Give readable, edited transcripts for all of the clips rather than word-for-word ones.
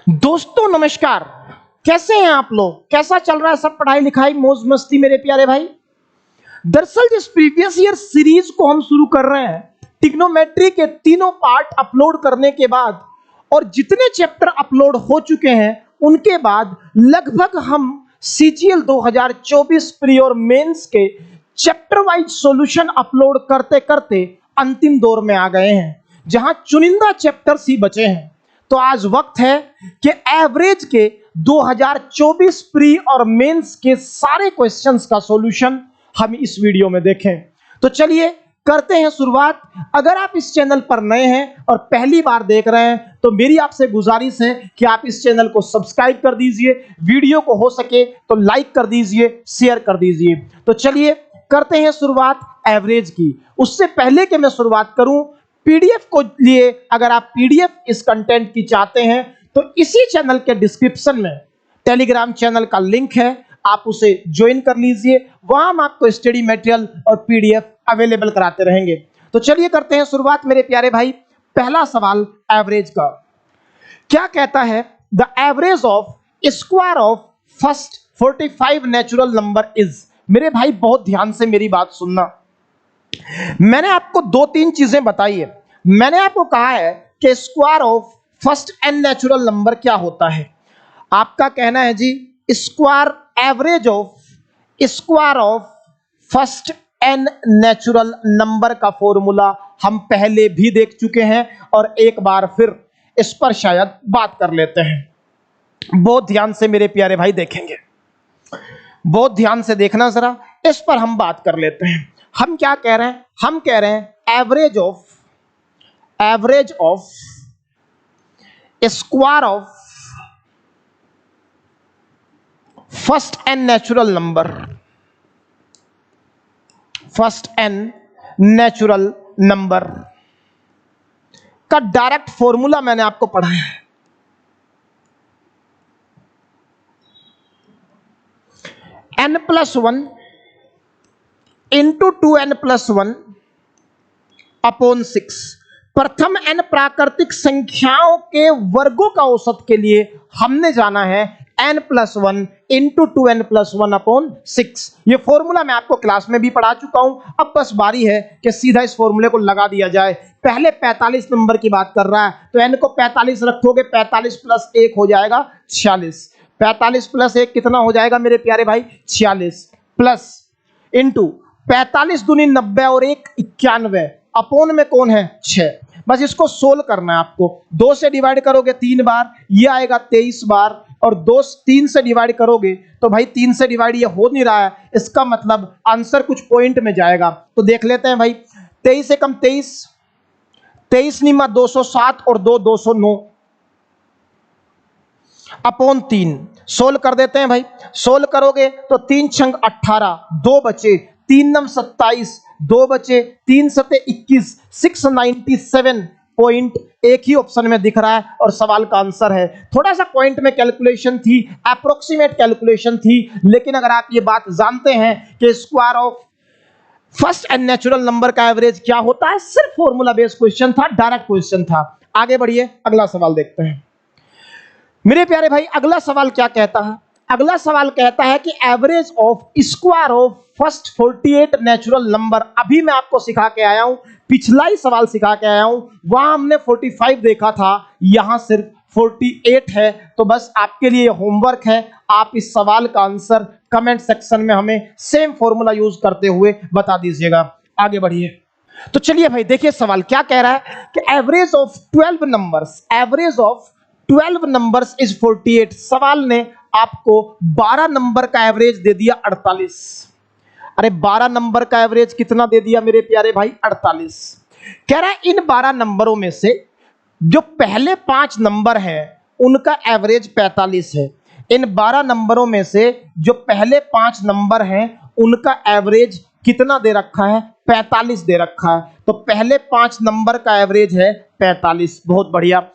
दोस्तों नमस्कार, कैसे हैं आप लोग? कैसा चल रहा है सब पढ़ाई लिखाई मौज मस्ती मेरे प्यारे भाई? दरअसल जिस प्रीवियस ईयर सीरीज को हम शुरू कर रहे हैं, ट्रिग्नोमेट्री के तीनों पार्ट अपलोड करने के बाद और जितने चैप्टर अपलोड हो चुके हैं उनके बाद लगभग हम सीजीएल 2024 प्री और मेंस के चैप्टर वाइज सॉल्यूशन अपलोड करते करते अंतिम दौर में आ गए हैं, जहां चुनिंदा चैप्टर्स ही बचे हैं। तो आज वक्त है कि एवरेज के 2024 प्री और मेंस के सारे क्वेश्चंस का सॉल्यूशन हम इस वीडियो में देखें। तो चलिए करते हैं शुरुआत। अगर आप इस चैनल पर नए हैं और पहली बार देख रहे हैं तो मेरी आपसे गुजारिश है कि आप इस चैनल को सब्सक्राइब कर दीजिए, वीडियो को हो सके तो लाइक कर दीजिए, शेयर कर दीजिए। तो चलिए करते हैं शुरुआत एवरेज की। उससे पहले कि मैं शुरुआत करूं, पीडीएफ को लिए अगर आप पीडीएफ इस कंटेंट की चाहते हैं तो इसी चैनल के डिस्क्रिप्शन में टेलीग्राम चैनल का लिंक है, आप उसे ज्वाइन कर लीजिए। वहां हम आपको स्टडी मटेरियल और पीडीएफ अवेलेबल कराते रहेंगे। तो चलिए करते हैं शुरुआत मेरे प्यारे भाई। पहला सवाल एवरेज का क्या कहता है? The average of square of first 45 natural number is. मेरे भाई बहुत ध्यान से मेरी बात सुनना। मैंने आपको दो तीन चीजें बताई है। मैंने आपको कहा है कि square of first n natural number क्या होता है। आपका कहना है जी square square of first n natural number का फॉर्मूला हम पहले भी देख चुके हैं और एक बार फिर इस पर शायद बात कर लेते हैं। बहुत ध्यान से मेरे प्यारे भाई देखेंगे, बहुत ध्यान से देखना जरा, इस पर हम बात कर लेते हैं। हम क्या कह रहे हैं? हम कह रहे हैं average of square of first n natural number का डायरेक्ट फॉर्मूला मैंने आपको पढ़ाया है। n+1 into 2n+1 upon 6। प्रथम n प्राकृतिक संख्याओं के वर्गों का औसत के लिए हमने जाना है n+1 इंटू 2n+1 अपॉन 6। ये फॉर्मूला मैं आपको क्लास में भी पढ़ा चुका हूं। अब बस बारी है कि सीधा इस फॉर्मूले को लगा दिया जाए। पहले 45 नंबर की बात कर रहा है तो n को 45 रखोगे, 45 प्लस 1 हो जाएगा 46। 45 प्लस 1 कितना हो जाएगा मेरे प्यारे भाई? 46 प्लस इंटू 45 दूनी 90 और 1 91 अपोन में कौन है? 6। बस इसको सोल्व करना है आपको। 2 से डिवाइड करोगे 3 बार, ये आएगा 23 बार, और 2 3 से डिवाइड करोगे तो भाई 3 से डिवाइड ये हो नहीं रहा है, इसका मतलब आंसर कुछ पॉइंट में जाएगा। तो देख लेते हैं भाई। 23 से कम 23, 23 निमा 207 और 2 209 अपॉन 3। सोल्व कर देते हैं भाई। सोल्व करोगे तो 3 छंग 18, 2 बचे, 3 नम 27, 2 बचे, 3 सते 21, 697 पॉइंट एक ही ऑप्शन में दिख रहा है और सवाल का आंसर है। थोड़ा सा पॉइंट में कैलकुलेशन थी, अप्रोक्सीमेट कैलकुलेशन थी, लेकिन अगर आप ये बात जानते हैं कि square of first n natural number का एवरेज क्या होता है, सिर्फ फॉर्मूला बेस्ड क्वेश्चन था, डायरेक्ट क्वेश्चन था। आगे बढ़िए, अगला सवाल देखते हैं मेरे प्यारे भाई। अगला सवाल क्या कहता है? अगला सवाल कहता है कि average of square of first 48 natural number. अभी मैं आपको सिखा के आया हूं, पिछला ही सवाल सिखा के आया हूं। वहां हमने 45 देखा था, यहां सिर्फ 48 है। तो बस आपके लिए होमवर्क है, आप इस सवाल का आंसर कमेंट सेक्शन में हमें सेम फॉर्मूला यूज करते हुए बता दीजिएगा। आगे बढ़िए। तो चलिए भाई देखिए सवाल क्या कह रहा है कि एवरेज ऑफ 12 नंबर्स इज 48। सवाल ने आपको 12 नंबर का एवरेज दे दिया 48। अरे 12 नंबर का एवरेज कितना दे दिया मेरे प्यारे भाई? 48। कह रहा है इन 12 नंबरों में से जो पहले 5 नंबर हैं उनका एवरेज 45 है। इन 12 नंबरों में से जो पहले 5 नंबर हैं उनका एवरेज कितना दे रखा है? 45 दे रखा है। तो पहले 5 नंबर का एवरेज है 45। बहुत बढ़िया।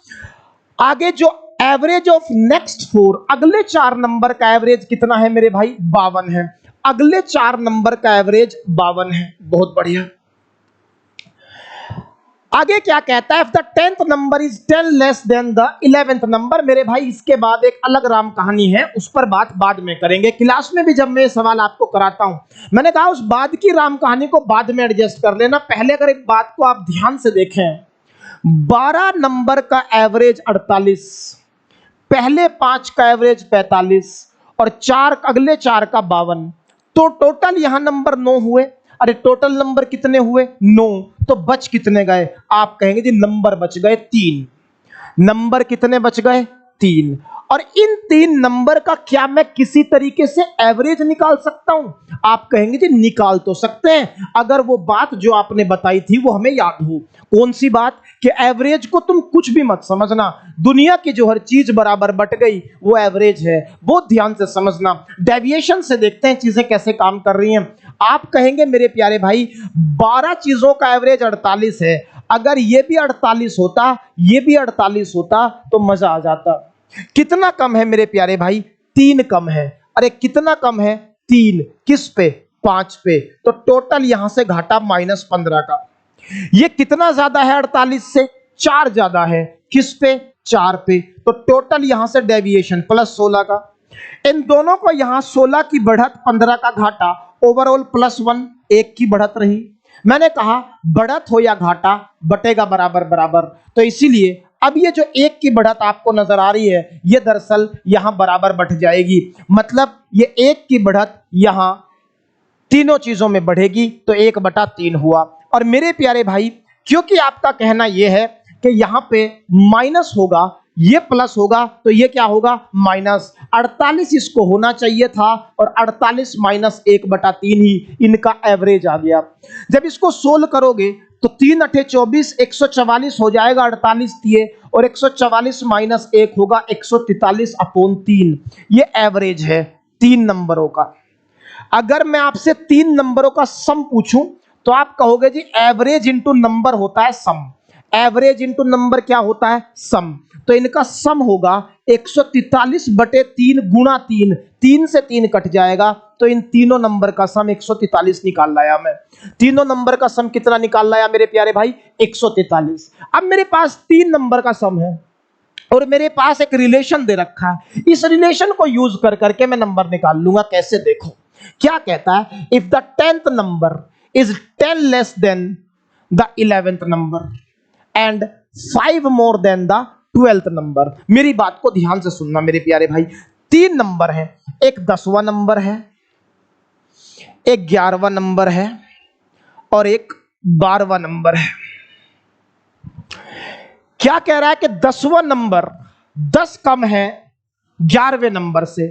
आगे जो एवरेज ऑफ नेक्स्ट 4, अगले 4 नंबर का एवरेज कितना है मेरे भाई? 52 है। अगले 4 नंबर का एवरेज 52 है। बहुत बढ़िया। आगे क्या कहता है, if the 10th number is 10 less than the 11th number. मेरे भाई इसके बाद एक अलग राम कहानी है, उस पर बात बाद में करेंगे। क्लास में भी जब मैं सवाल आपको कराता हूं, मैंने कहा उस बाद की राम कहानी को बाद में एडजस्ट कर लेना। पहले अगर एक बात को आप ध्यान से देखें, 12 नंबर का एवरेज 48, पहले 5 का एवरेज 45 और अगले 4 का 52, तो टोटल यहां नंबर 9 हुए। अरे टोटल नंबर कितने हुए? 9। तो बच कितने गए? आप कहेंगे जी नंबर बच गए 3। नंबर कितने बच गए? 3। और इन 3 नंबर का क्या मैं किसी तरीके से एवरेज निकाल सकता हूं? आप कहेंगे जी निकाल तो सकते हैं, अगर वो बात जो आपने बताई थी वो हमें याद हो। कौन सी बात? कि एवरेज को तुम कुछ भी मत समझना, दुनिया की जो हर चीज बराबर बट गई वो एवरेज है। बहुत ध्यान से समझना, डेविएशन से देखते हैं चीजें कैसे काम कर रही हैं। आप कहेंगे मेरे प्यारे भाई 12 चीजों का एवरेज 48 है, अगर ये भी 48 होता, ये भी 48 होता तो मजा आ जाता। कितना कम है मेरे प्यारे भाई? 3 कम है। अरे कितना कम है? 3। किस पे? 5 पे। तो टोटल यहां से घाटा -15 का। ये कितना ज्यादा है 48 से? 4 ज्यादा है। किस पे? 4 पे। तो टोटल यहां से डेविएशन +16 का। इन दोनों को यहां 16 की बढ़त, 15 का घाटा, ओवरऑल +1, 1 की बढ़त रही। मैंने कहा बढ़त हो या घाटा बटेगा बराबर बराबर, तो इसीलिए अब ये जो 1 की बढ़त आपको नजर आ रही है, ये दरअसल यहां बराबर बढ़ जाएगी। मतलब ये 1 की बढ़त यहां तीनों चीजों में बढ़ेगी, तो 1/3 हुआ। और मेरे प्यारे भाई, क्योंकि आपका कहना यह है कि यहां पे माइनस होगा, ये प्लस होगा, तो ये क्या होगा? माइनस। 48 इसको होना चाहिए था और 48 - 1/3 ही इनका एवरेज आ गया। जब इसको सोल्व करोगे तो 3 × 8 = 24, 144 हो जाएगा। 48 दिए और 144 - 1 होगा 143/3। ये एवरेज है 3 नंबरों का। अगर मैं आपसे 3 नंबरों का सम पूछूं तो आप कहोगे जी एवरेज इंटू नंबर होता है सम। एवरेज इंटू नंबर क्या होता है? सम। तो इनका सम होगा 143/3 गुणा 3। 3 से 3 कट जाएगा, तो इन तीनों नंबर का सम 143 निकाल लाया मैं। तीनों नंबर का सम कितना निकाल लाया मेरे प्यारे भाई? 143। अब मेरे पास 3 नंबर का सम है और मेरे पास एक रिलेशन दे रखा है। इस रिलेशन को यूज कर करके मैं नंबर निकाल लूंगा। कैसे? देखो क्या कहता है, if the 10th number is 10 less than the 11th number and 5 more than the 12th number. मेरी बात को ध्यान से सुनना मेरे प्यारे भाई। 3 नंबर है, एक 10वां नंबर है, एक 11वां नंबर है और एक 12वां नंबर है। क्या कह रहा है कि 10वां नंबर 10 कम है 11वें नंबर से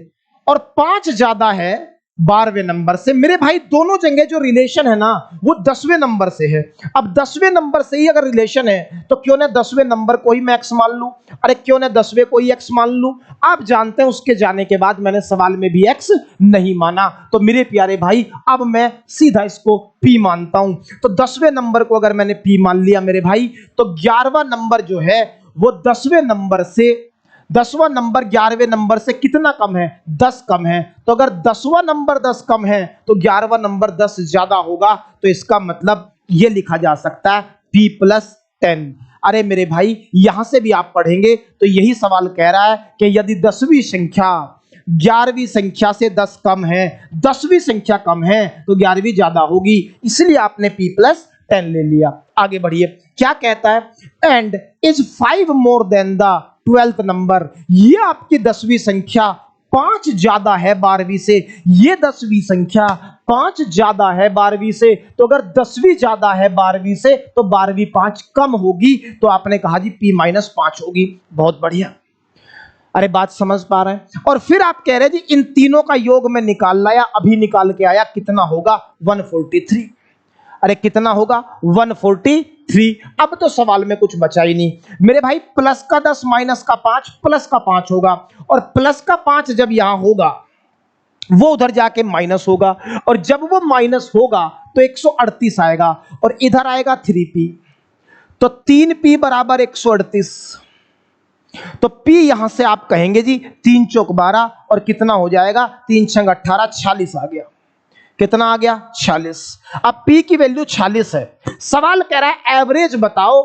और 5 ज्यादा है 12वें नंबर से। मेरे भाई दोनों जगह जो रिलेशन है ना वो 10वें नंबर से है। अब 10वें नंबर से ही अगर रिलेशन है तो क्यों ना 10वें नंबर को ही मैं x मान लूं। अरे क्यों ना 10वें को ही x मान लूं। आप जानते हैं उसके जाने के बाद मैंने सवाल में भी x नहीं माना, तो मेरे प्यारे भाई अब मैं सीधा इसको p मानता हूं। तो 10वें नंबर को अगर मैंने p मान लिया मेरे भाई, तो 11वां नंबर जो है वो 10वें नंबर से 10वां नंबर 11वें नंबर से कितना कम है? 10 कम है। तो अगर 10वां नंबर 10 कम है तो 11वां नंबर 10 ज्यादा होगा। तो इसका मतलब ये लिखा जा सकता है p + 10। अरे मेरे भाई यहां से भी आप पढ़ेंगे तो यही सवाल कह रहा है कि यदि 10वीं संख्या 11वीं संख्या से 10 कम है, 10वीं संख्या कम है तो 11वीं ज्यादा होगी, इसलिए आपने p + 10 ले लिया। आगे बढ़िए, क्या कहता है, and is 5 more than the 12th number. ये आपकी 10वीं संख्या 5 ज्यादा है 12वीं से। ये 10वीं संख्या 5 ज्यादा है 12वीं से। तो अगर 10वीं ज्यादा है 12वीं से तो 12वीं 5 कम होगी। तो आपने कहा जी p - 5 होगी। बहुत बढ़िया। अरे बात समझ पा रहे हैं? और फिर आप कह रहे हैं जी इन तीनों का योग में निकाल लाया, अभी निकाल के आया, कितना होगा? 143। अरे कितना होगा? 143। अब तो सवाल में कुछ बचा ही नहीं मेरे भाई। प्लस का 10 माइनस का 5 प्लस का 5 होगा, और प्लस का 5 जब यहां होगा वो उधर जाके माइनस होगा, और जब वो माइनस होगा तो 138 आएगा और इधर आएगा 3p। तो 3p = 138। तो p यहां से आप कहेंगे जी 3 × 4 = 12 और कितना हो जाएगा? 3 × 6 = 18, 46 आ गया। कितना आ गया 46। अब P की वैल्यू 46 है। सवाल कह रहा है एवरेज बताओ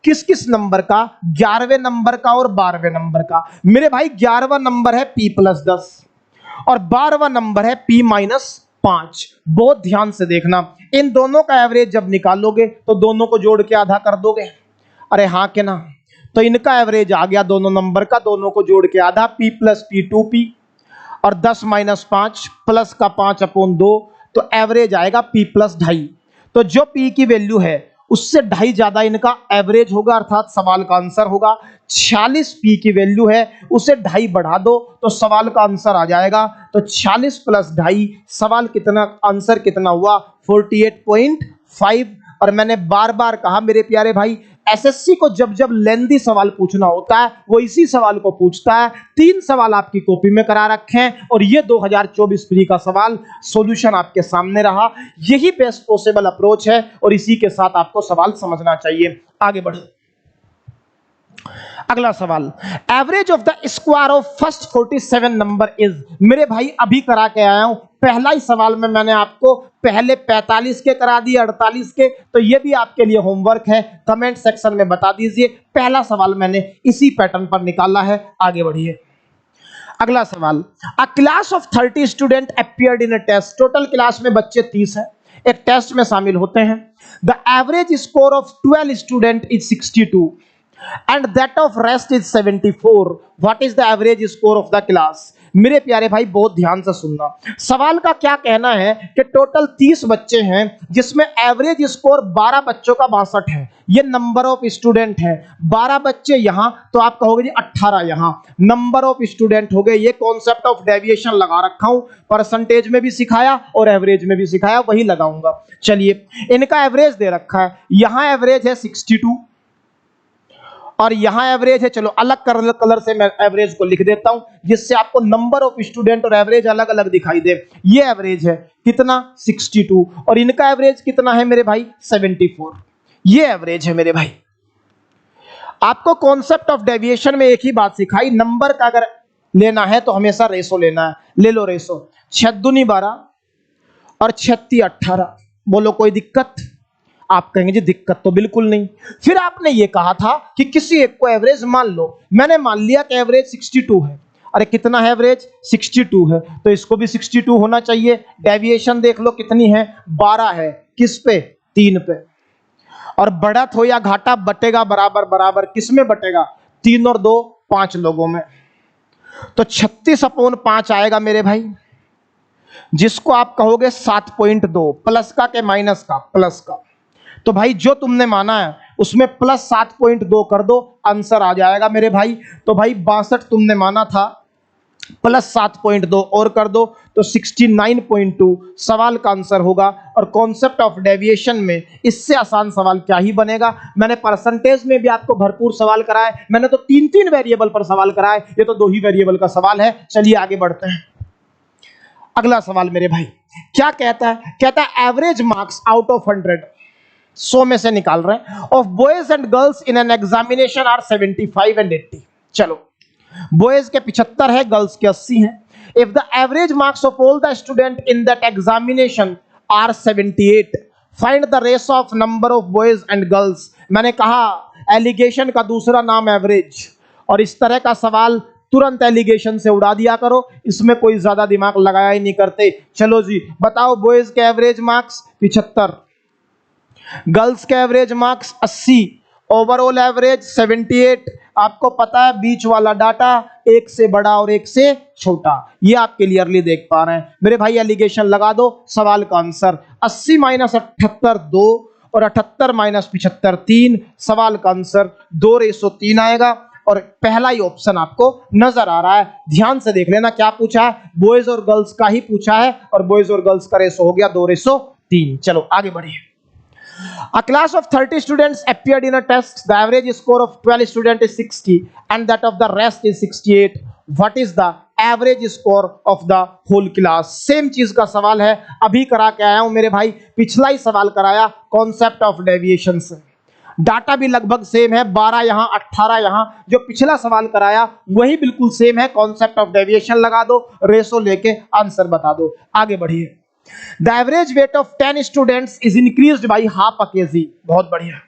किस किस नंबर का, 11वें नंबर का और 12वें नंबर का। मेरे भाई 11वां नंबर है P+10 और 12वां नंबर है P-5। बहुत ध्यान से देखना, इन दोनों का एवरेज जब निकालोगे तो दोनों को जोड़ के आधा कर दोगे। अरे हाँ के ना, तो इनका एवरेज आ गया दोनों नंबर का, दोनों को जोड़ के आधा, P+P 2P और 10-5 प्लस का 5/2, तो एवरेज आएगा P+2.5। तो जो P की वैल्यू है उससे 2.5 ज्यादा इनका एवरेज होगा, अर्थात सवाल का आंसर होगा 46। P की वैल्यू है, उसे 2.5 बढ़ा दो तो सवाल का आंसर आ जाएगा। तो 46 + 2.5, सवाल कितना, आंसर कितना हुआ 48.5। और मैंने बार बार कहा मेरे प्यारे भाई, एसएससी को जब जब लेंदी सवाल पूछना होता है वो इसी सवाल को पूछता है। 3 सवाल आपकी कॉपी में करा रखे हैं और ये 2024 प्री का सवाल सॉल्यूशन आपके सामने रहा। यही बेस्ट पॉसिबल अप्रोच है और इसी के साथ आपको सवाल समझना चाहिए। आगे बढ़ो, अगला सवाल, average of the square of first 47 number is. मेरे भाई अभी करा के आया हूं, पहला ही सवाल में मैंने आपको पहले 45 के करा दिए, 48 के, तो ये भी आपके लिए होमवर्क है, कमेंट सेक्शन में बता दीजिए। पहला सवाल मैंने इसी पैटर्न पर निकाला है। आगे बढ़िए, अगला सवाल, a class of 30 student appeared in a test. Total class में बच्चे 30 हैं, एक टेस्ट में शामिल होते हैं। The average score of 12 student is 62 and that of rest is 74. What is the average score of the class? मेरे प्यारे भाई बहुत ध्यान से सुनना, सवाल का क्या कहना है कि टोटल 30 बच्चे हैं जिसमें एवरेज स्कोर 12 बच्चों का 62 है। ये नंबर ऑफ स्टूडेंट है, 12 बच्चे यहां तो आप कहोगे जी 18 यहां, नंबर ऑफ स्टूडेंट हो गए। ये कॉन्सेप्ट ऑफ डेविएशन लगा रखा हूं, परसेंटेज में भी सिखाया और एवरेज में भी सिखाया, वही लगाऊंगा। चलिए, इनका एवरेज दे रखा है, यहां एवरेज है 62 और यहां एवरेज है। चलो अलग कलर से मैं एवरेज को लिख देता हूं जिससे आपको नंबर ऑफ स्टूडेंट और एवरेज अलग अलग दिखाई दे। ये एवरेज है कितना 62 और इनका एवरेज कितना है मेरे भाई 74। ये एवरेज है मेरे भाई। आपको कॉन्सेप्ट ऑफ डेविएशन में एक ही बात सिखाई, नंबर का अगर लेना है तो हमेशा रेशो लेना है। ले लो रेशो, 6 दूनी 12 और 36 18। बोलो कोई दिक्कत? आप कहेंगे जी दिक्कत तो बिल्कुल नहीं। फिर आपने ये कहा था कि किसी एक को एवरेज मान लो, मैंने मान लिया कि एवरेज 62 है। अरे कितना है एवरेज 62 है, तो इसको भी 62 होना चाहिए। डेविएशन देख लो कितनी है 12 है, किस पे 3 पे। और बढ़त हो या घाटा बटेगा बराबर बराबर, किस में बटेगा 3 और 2 5 लोगों में। तो 36/5 आएगा मेरे भाई, जिसको आप कहोगे 7.2 प्लस का के माइनस का, प्लस का। तो भाई जो तुमने माना है उसमें प्लस 7.2 कर दो, आंसर आ जाएगा मेरे भाई। तो भाई 62 तुमने माना था, प्लस 7.2 और कर दो तो 69.2 सवाल का आंसर होगा। और कॉन्सेप्ट ऑफ डेविएशन में इससे आसान सवाल क्या ही बनेगा। मैंने परसेंटेज में भी आपको भरपूर सवाल कराए, मैंने तो 3 वेरिएबल पर सवाल कराए, ये तो 2 ही वेरिएबल का सवाल है। चलिए आगे बढ़ते हैं। अगला सवाल मेरे भाई क्या कहता है, कहता है एवरेज मार्क्स आउट ऑफ 100 में से निकाल रहे हैं of boys and girls in an examination are 75 and 80। चलो, बॉयज के 75 है, गर्ल्स के 80 हैं। If the average marks of all the student in that examination are 78, find the ratio of number of boys and girls. मैंने कहा allegation का दूसरा नाम एवरेज, और इस तरह का सवाल तुरंत एलिगेशन से उड़ा दिया करो, इसमें कोई ज्यादा दिमाग लगाया ही नहीं करते। चलो जी बताओ, बॉयज के एवरेज मार्क्स 75, गर्ल्स के एवरेज मार्क्स 80, ओवरऑल एवरेज 78। आपको पता है बीच वाला डाटा एक से बड़ा और एक से छोटा, ये आप क्लियरली देख पा रहे हैं मेरे भाई। एलिगेशन लगा दो, सवाल का आंसर 80 - 78 2 और 78 - 75 3। सवाल का आंसर 2:3 आएगा और पहला ही ऑप्शन आपको नजर आ रहा है। ध्यान से देख लेना क्या पूछा है, बॉयज और गर्ल्स का ही पूछा है और बॉयज और गर्ल्स का रेशो हो गया 2:3। चलो आगे बढ़िए। A class of 30 students appeared in a test. The average score of 12 students is 60 and that of the rest is 68. What is the average score of the whole class? Same चीज का सवाल है, अभी करा के आया हूं मेरे भाई, पिछला ही सवाल कराया कॉन्सेप्ट ऑफ डेविएशन से। डाटा भी लगभग सेम है, 12 यहां 18 यहां, जो पिछला सवाल कराया वही बिल्कुल सेम है। कॉन्सेप्ट ऑफ डेविएशन लगा दो, रेशो लेके आंसर बता दो। आगे बढ़िए। The average weight of 10 students is increased by half a KG. बहुत बढ़िया।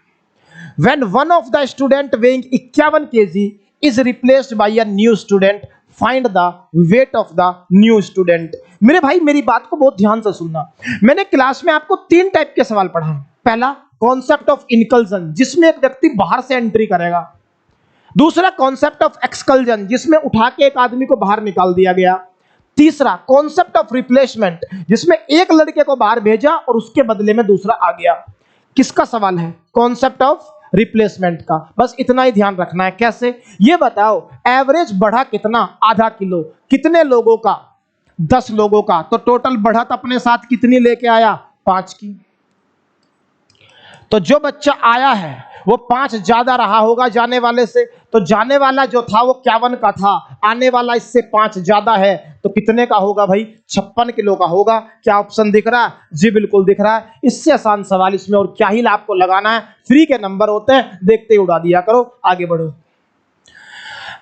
When one of the student weighing 51 KG is replaced by a new student, find the weight of the new student. मेरे भाई मेरी बात को बहुत ध्यान से सुनना। मैंने क्लास में आपको 3 टाइप के सवाल पढ़ा। पहला कॉन्सेप्ट ऑफ इनकल्जन, जिसमें एक व्यक्ति बाहर से एंट्री करेगा। दूसरा कॉन्सेप्ट ऑफ एक्सकल्जन, जिसमें उठा के एक आदमी को बाहर निकाल दिया गया। तीसरा कॉन्सेप्ट ऑफ रिप्लेसमेंट, जिसमें एक लड़के को बाहर भेजा और उसके बदले में दूसरा आ गया। किसका सवाल है? कॉन्सेप्ट ऑफ रिप्लेसमेंट का। बस इतना ही ध्यान रखना है। कैसे? ये बताओ एवरेज बढ़ा कितना? आधा किलो। कितने लोगों का? 10 लोगों का। तो टोटल बढ़त अपने साथ कितनी लेके आया? 5 की। तो जो बच्चा आया है वो 5 ज्यादा रहा होगा जाने वाले से। तो जाने वाला जो था वो 51 का था, आने वाला इससे 5 ज्यादा है, तो कितने का होगा भाई? 56 किलो का होगा। क्या ऑप्शन दिख रहा है? जी बिल्कुल दिख रहा है। इससे आसान सवाल इसमें और क्या ही आपको लगाना है। फ्री के नंबर होते हैं, देखते ही उड़ा दिया करो। आगे बढ़ो।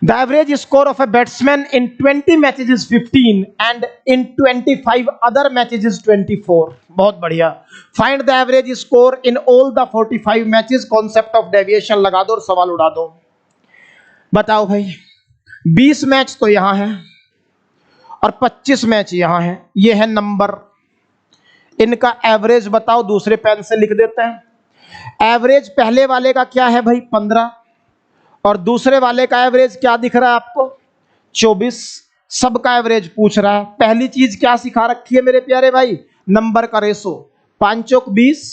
The average score of a batsman in 20 matches is 15 and in 25 other matches is 24। बहुत बढ़िया। Find the average score in all the 45 matches. Concept of deviation लगा दो और सवाल उड़ा दो। बताओ भाई, 20 मैच तो यहां है और 25 मैच यहां है। ये है नंबर। इनका एवरेज बताओ। दूसरे पेन से लिख देते हैं। एवरेज पहले वाले का क्या है भाई? 15। और दूसरे वाले का एवरेज क्या दिख रहा है आपको? 24। सबका एवरेज पूछ रहा है। पहली चीज क्या सिखा रखी है मेरे प्यारे भाई? नंबर का रेशो। 5 चौक 20,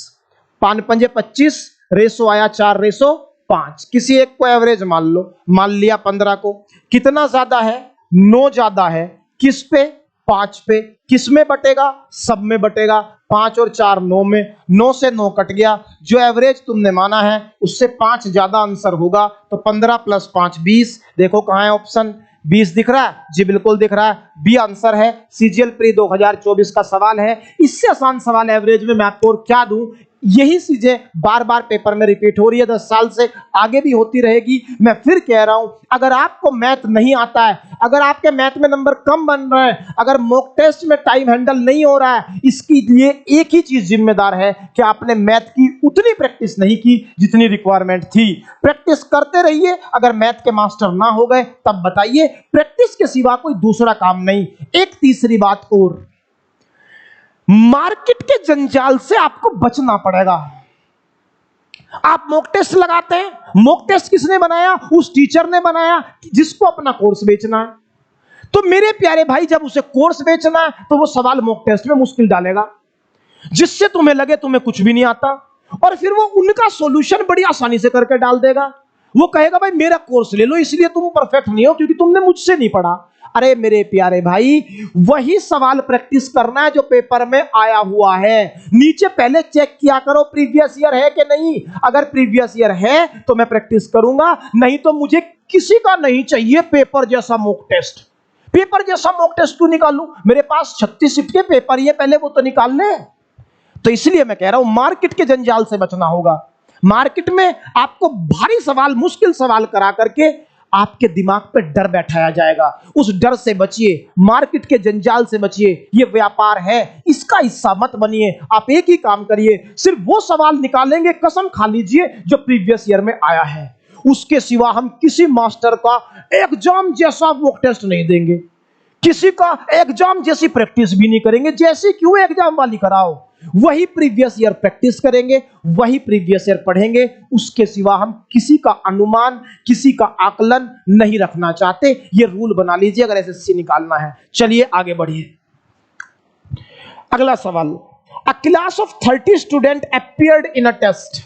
5 पंजे 25, रेशो आया 4:5। किसी एक को एवरेज मान लो। मान लिया 15 को। कितना ज्यादा है? 9 ज्यादा है। किस पे? 5 पे। किस में बटेगा? सब में बटेगा। 5 और 4 9 में। 9 से 9 कट गया। जो एवरेज तुमने माना है उससे 5 ज्यादा आंसर होगा। तो 15 + 5 20। देखो कहां है ऑप्शन? 20 दिख रहा है? जी बिल्कुल दिख रहा है। बी आंसर है। सीजीएल प्री 2024 का सवाल है। इससे आसान सवाल एवरेज में मैं आपको और क्या दूं? यही चीजें बार बार पेपर में रिपीट हो रही है 10 साल से, आगे भी होती रहेगी। मैं फिर कह रहा हूं, अगर आपको मैथ नहीं आता है, अगर आपके मैथ में नंबर कम बन रहे हैं, अगर मॉक टेस्ट में टाइम हैंडल नहीं हो रहा है, इसके लिए एक ही चीज जिम्मेदार है कि आपने मैथ की उतनी प्रैक्टिस नहीं की जितनी रिक्वायरमेंट थी। प्रैक्टिस करते रहिए। अगर मैथ के मास्टर ना हो गए तब बताइए। प्रैक्टिस के सिवा कोई दूसरा काम नहीं। एक तीसरी बात और, मार्केट के जंजाल से आपको बचना पड़ेगा। आप मॉक टेस्ट लगाते हैं। मॉक टेस्ट किसने बनाया? उस टीचर ने बनाया जिसको अपना कोर्स बेचना है। तो मेरे प्यारे भाई, जब उसे कोर्स बेचना है तो वो सवाल मॉक टेस्ट में मुश्किल डालेगा, जिससे तुम्हें लगे तुम्हें कुछ भी नहीं आता, और फिर वो उनका सॉल्यूशन बड़ी आसानी से करके डाल देगा। वो कहेगा भाई मेरा कोर्स ले लो, इसलिए तुम परफेक्ट नहीं हो क्योंकि तुमने मुझसे नहीं पढ़ा। अरे मेरे प्यारे भाई, वही सवाल प्रैक्टिस करना है जो पेपर में आया हुआ है। नीचे पहले चेक किया करो प्रीवियस ईयर है कि नहीं। अगर प्रीवियस ईयर है तो मैं प्रैक्टिस करूंगा, नहीं तो मुझे किसी का नहीं चाहिए पेपर जैसा मॉक टेस्ट। पेपर जैसा मॉक टेस्ट क्यों निकालूं? मेरे पास 36 शिफ्ट के पेपर ही है, पहले वो तो निकाल ले। तो इसलिए मैं कह रहा हूं, मार्केट के जंजाल से बचना होगा। मार्केट में आपको भारी सवाल, मुश्किल सवाल करा करके आपके दिमाग पे डर बैठाया जाएगा। उस डर से बचिए, मार्केट के जंजाल से बचिए। ये व्यापार है, इसका हिस्सा मत बनिए। आप एक ही काम करिए, सिर्फ वो सवाल निकालेंगे, कसम खा लीजिए, जो प्रीवियस ईयर में आया है। उसके सिवा हम किसी मास्टर का एग्जाम जैसा मॉक टेस्ट नहीं देंगे, किसी का एग्जाम जैसी प्रैक्टिस भी नहीं करेंगे। जैसी क्यों एग्जाम वाली कराओ, वही प्रीवियस ईयर प्रैक्टिस करेंगे, वही प्रीवियस ईयर पढ़ेंगे। उसके सिवा हम किसी का अनुमान, किसी का आकलन नहीं रखना चाहते। ये रूल बना लीजिए अगर एसएससी निकालना है। चलिए आगे बढ़िए। अगला सवाल, a class of 30 student appeared in a test.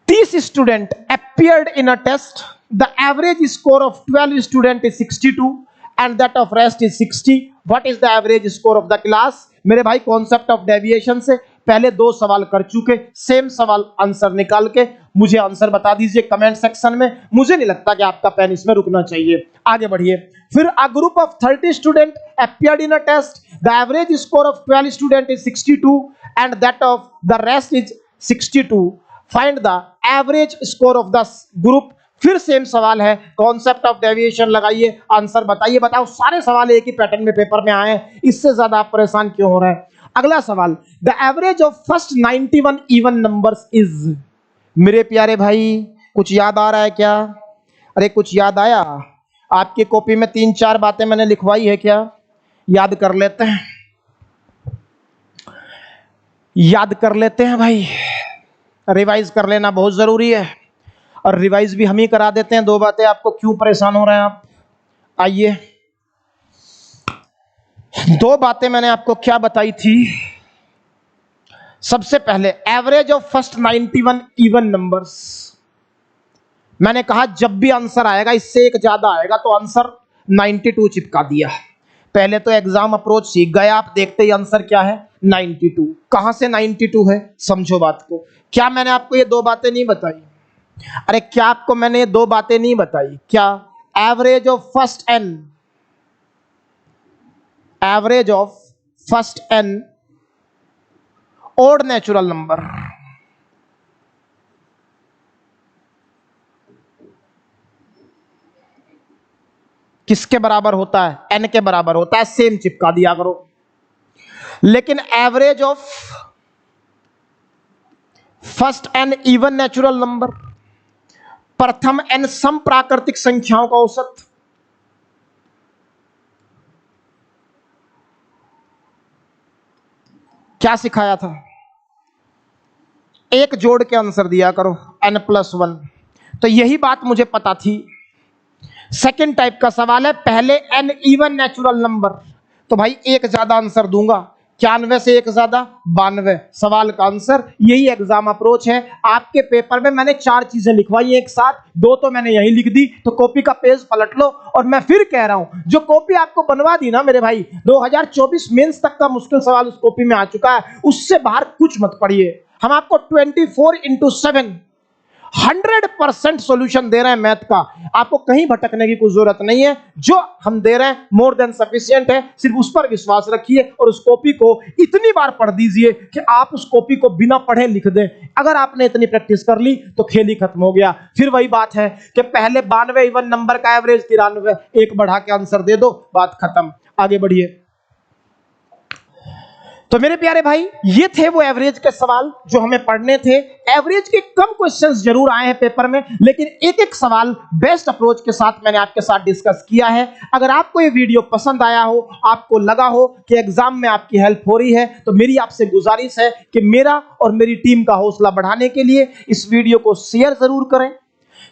30 student appeared in a test. The average score of 12 student is 62 and that of rest is 60. What is the average score of the class? मेरे भाई, concept of deviation से पहले 2 सवाल कर चुके, same सवाल answer निकाल के मुझे आंसर बता दीजिए कमेंट सेक्शन में। मुझे नहीं लगता कि आपका पेन इसमें रुकना चाहिए। आगे बढ़िए। फिर a group of 30 student appeared in a test. The average score of 12 student is 62 and that of the rest is 62. Find the average score of the group फिर सेम सवाल है, कॉन्सेप्ट ऑफ डेविएशन लगाइए, answer बताइए। बताओ, सारे सवाल एक ही pattern में पेपर में आए हैं, इससे ज्यादा आप परेशान क्यों हो रहे हैं? अगला सवाल, the average of first 91 even numbers is. मेरे प्यारे भाई, कुछ याद आ रहा है क्या? अरे कुछ याद आया? आपकी कॉपी में 3-4 बातें मैंने लिखवाई है क्या? याद कर लेते हैं, याद कर लेते हैं भाई। रिवाइज कर लेना बहुत जरूरी है, और रिवाइज भी हम ही करा देते हैं। 2 बातें आपको क्यों परेशान हो रहे हैं आप? आइए, 2 बातें मैंने आपको क्या बताई थी? सबसे पहले average of first 91 even numbers. मैंने कहा जब भी आंसर आएगा इससे एक ज्यादा आएगा तो आंसर 92 चिपका दिया। पहले तो एग्जाम अप्रोच सीख गए आप, देखते ही आंसर क्या है 92। कहां से 92 है, समझो बात को। क्या मैंने आपको ये 2 बातें नहीं बताई? अरे क्या आपको मैंने ये 2 बातें नहीं बताई क्या? Average of first N, average of first N odd natural number, किसके बराबर होता है? एन के बराबर होता है। सेम चिपका दिया करो। लेकिन average of first N even natural number, प्रथम एन सम प्राकृतिक संख्याओं का औसत, क्या सिखाया था? एक जोड़ के आंसर दिया करो, n+1। तो यही बात मुझे पता थी। सेकेंड टाइप का सवाल है, पहले n इवन नेचुरल नंबर, तो भाई एक ज्यादा आंसर दूंगा। 91 से एक ज्यादा 92, सवाल का आंसर। यही एग्जाम अप्रोच है। आपके पेपर में मैंने 4 चीजें लिखवाई एक साथ, 2 तो मैंने यही लिख दी। तो कॉपी का पेज पलट लो। और मैं फिर कह रहा हूं, जो कॉपी आपको बनवा दी ना मेरे भाई, 2024 मेंस तक का मुश्किल सवाल उस कॉपी में आ चुका है, उससे बाहर कुछ मत पढ़िए। हम आपको 24/7 100% सॉल्यूशन दे रहे हैं मैथ का। आपको कहीं भटकने की कोई जरूरत नहीं है। जो हम दे रहे हैं मोर देन सफिशिएंट है। सिर्फ उस पर विश्वास रखिए और उस कॉपी को इतनी बार पढ़ दीजिए कि आप उस कॉपी को बिना पढ़े लिख दें। अगर आपने इतनी प्रैक्टिस कर ली तो खेल ही खत्म हो गया। फिर वही बात है कि पहले 92 इवन नंबर का एवरेज 93, एक बढ़ा के आंसर दे दो, बात खत्म। आगे बढ़िए। तो मेरे प्यारे भाई, ये थे वो एवरेज के सवाल जो हमें पढ़ने थे। एवरेज के कम क्वेश्चंस जरूर आए हैं पेपर में, लेकिन एक एक सवाल बेस्ट अप्रोच के साथ मैंने आपके साथ डिस्कस किया है। अगर आपको ये वीडियो पसंद आया हो, आपको लगा हो कि एग्जाम में आपकी हेल्प हो रही है, तो मेरी आपसे गुजारिश है कि मेरा और मेरी टीम का हौसला बढ़ाने के लिए इस वीडियो को शेयर जरूर करें,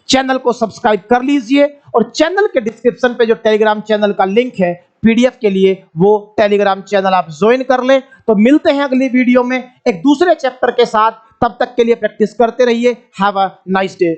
चैनल को सब्सक्राइब कर लीजिए, और चैनल के डिस्क्रिप्शन पे जो टेलीग्राम चैनल का लिंक है पीडीएफ के लिए, वो टेलीग्राम चैनल आप ज्वाइन कर लें। तो मिलते हैं अगली वीडियो में एक दूसरे चैप्टर के साथ। तब तक के लिए प्रैक्टिस करते रहिए। Have a nice day.